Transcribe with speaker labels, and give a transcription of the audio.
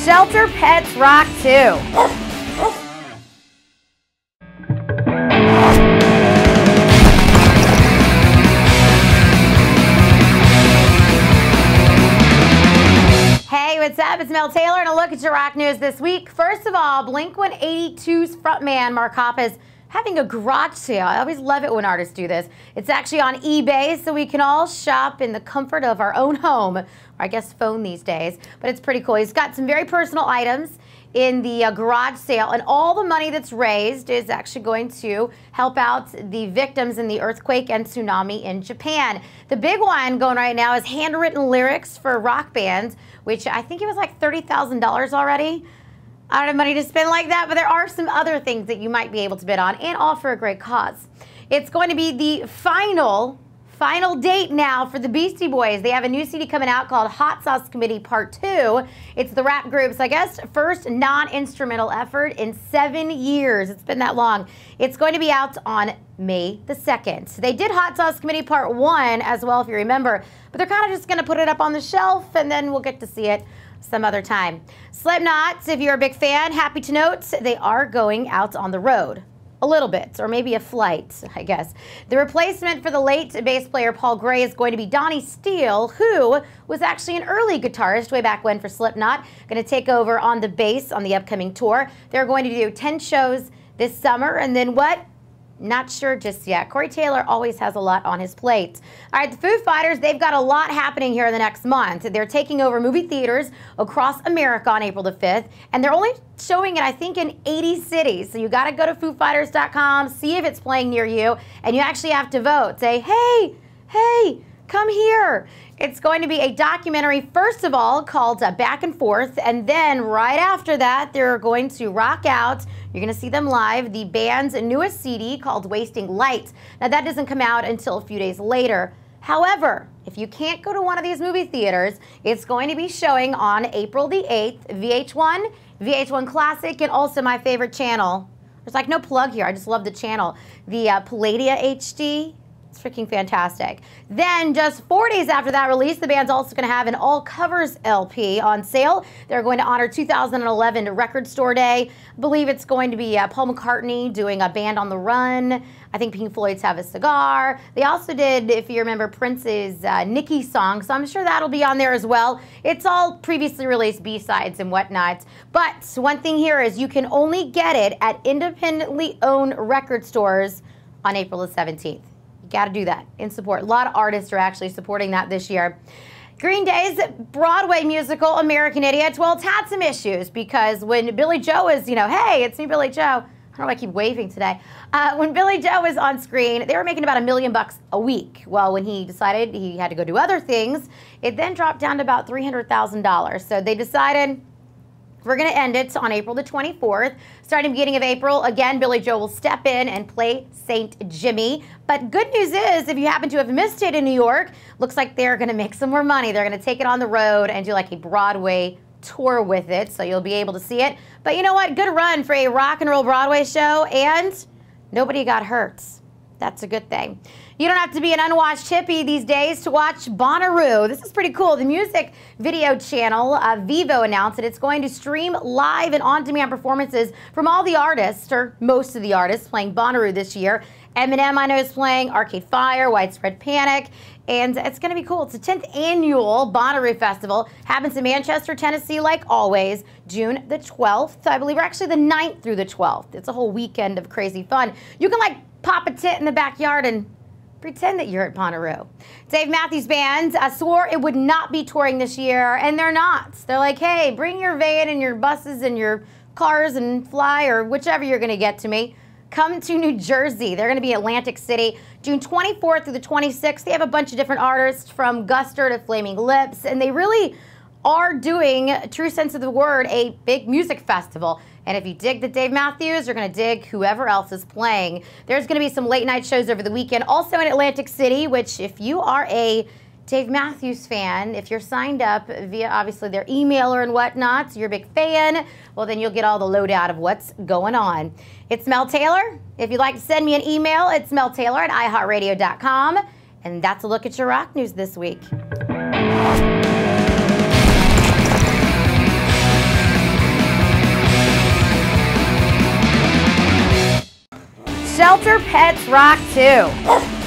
Speaker 1: Shelter pets rock too. Hey, what's up? It's Mel Taylor and a look at your rock news this week. First of all, Blink-182's frontman Mark Hoppus is having a garage sale. I always love it when artists do this. It's actually on eBay, so we can all shop in the comfort of our own home, or I guess phone these days, but it's pretty cool. He's got some very personal items in the garage sale, and all the money that's raised is actually going to help out the victims in the earthquake and tsunami in Japan. The big one going right now is handwritten lyrics for rock bands, which I think it was like $30,000 already. I don't have money to spend like that, but there are some other things that you might be able to bid on, and all for a great cause. It's going to be the final date now for the Beastie Boys. They have a new CD coming out called Hot Sauce Committee Part 2. It's the rap group's, I guess, first non-instrumental effort in 7 years. It's been that long. It's going to be out on May the 2nd. They did Hot Sauce Committee Part 1 as well, if you remember, but they're kind of just going to put it up on the shelf, and then we'll get to see it some other time. Slipknot, if you're a big fan, happy to note they are going out on the road. A little bit, or maybe a flight, I guess. The replacement for the late bass player Paul Gray is going to be Donnie Steele, who was actually an early guitarist way back when for Slipknot, going to take over on the bass on the upcoming tour. They're going to do 10 shows this summer, and then what? Not sure just yet. Corey Taylor always has a lot on his plate. All right, the Foo Fighters, they've got a lot happening here in the next month. They're taking over movie theaters across America on April the 5th, and they're only showing it, I think, in 80 cities. So you got to go to foofighters.com, see if it's playing near you, and you actually have to vote. Say, hey, come here. It's going to be a documentary, first of all, called Back and Forth, and then right after that, they're going to rock out. You're going to see them live, the band's newest CD called Wasting Light. Now, that doesn't come out until a few days later. However, if you can't go to one of these movie theaters, it's going to be showing on April the 8th, VH1, VH1 Classic, and also my favorite channel. There's like no plug here. I just love the channel. The Palladia HD. It's freaking fantastic. Then just 4 days after that release, the band's also going to have an all covers LP on sale. They're going to honor 2011 Record Store Day. I believe it's going to be Paul McCartney doing a Band on the Run. I think Pink Floyd's Have a Cigar. They also did, if you remember, Prince's Nikki song, so I'm sure that'll be on there as well. It's all previously released B-sides and whatnot. But one thing here is you can only get it at independently owned record stores on April the 17th. Got to do that in support. A lot of artists are actually supporting that this year. Green Day's Broadway musical American Idiot, well, it's had some issues because when Billy Joe was, hey, it's me, Billy Joe. I don't know why I keep waving today. When Billy Joe was on screen, they were making about $1 million a week. Well, when he decided he had to go do other things, it then dropped down to about $300,000. So they decided, we're going to end it on April the 24th. Starting beginning of April, again, Billy Joe will step in and play Saint Jimmy. But good news is, if you happen to have missed it in New York, looks like they're going to make some more money. They're going to take it on the road and do like a Broadway tour with it, so you'll be able to see it. But you know what? Good run for a rock and roll Broadway show, and nobody got hurt. That's a good thing. You don't have to be an unwashed hippie these days to watch Bonnaroo. This is pretty cool. The music video channel, Vivo, announced that it's going to stream live and on-demand performances from all the artists, or most of the artists, playing Bonnaroo this year. Eminem, I know, is playing, Arcade Fire, Widespread Panic, and it's going to be cool. It's the 10th annual Bonnaroo Festival. Happens in Manchester, Tennessee, like always, June the 12th. I believe, or actually the 9th through the 12th. It's a whole weekend of crazy fun. You can, like, pop a tent in the backyard and pretend that you're at Bonnaroo. Dave Matthews Band swore it would not be touring this year, and they're not. They're like, hey, bring your van and your buses and your cars and fly, or whichever you're going to get to me. Come to New Jersey. They're going to be Atlantic City, June 24th through the 26th. They have a bunch of different artists from Guster to Flaming Lips, and they really are doing, true sense of the word, a big music festival. And if you dig the Dave Matthews, you're going to dig whoever else is playing. There's going to be some late night shows over the weekend, also in Atlantic City, which if you are a Dave Matthews fan, if you're signed up via obviously their emailer and whatnot, so you're a big fan, well then you'll get all the lowdown of what's going on. It's Mel Taylor. If you'd like to send me an email, it's meltaylor@iheartradio.com. And that's a look at your rock news this week. Shelter pets rock too.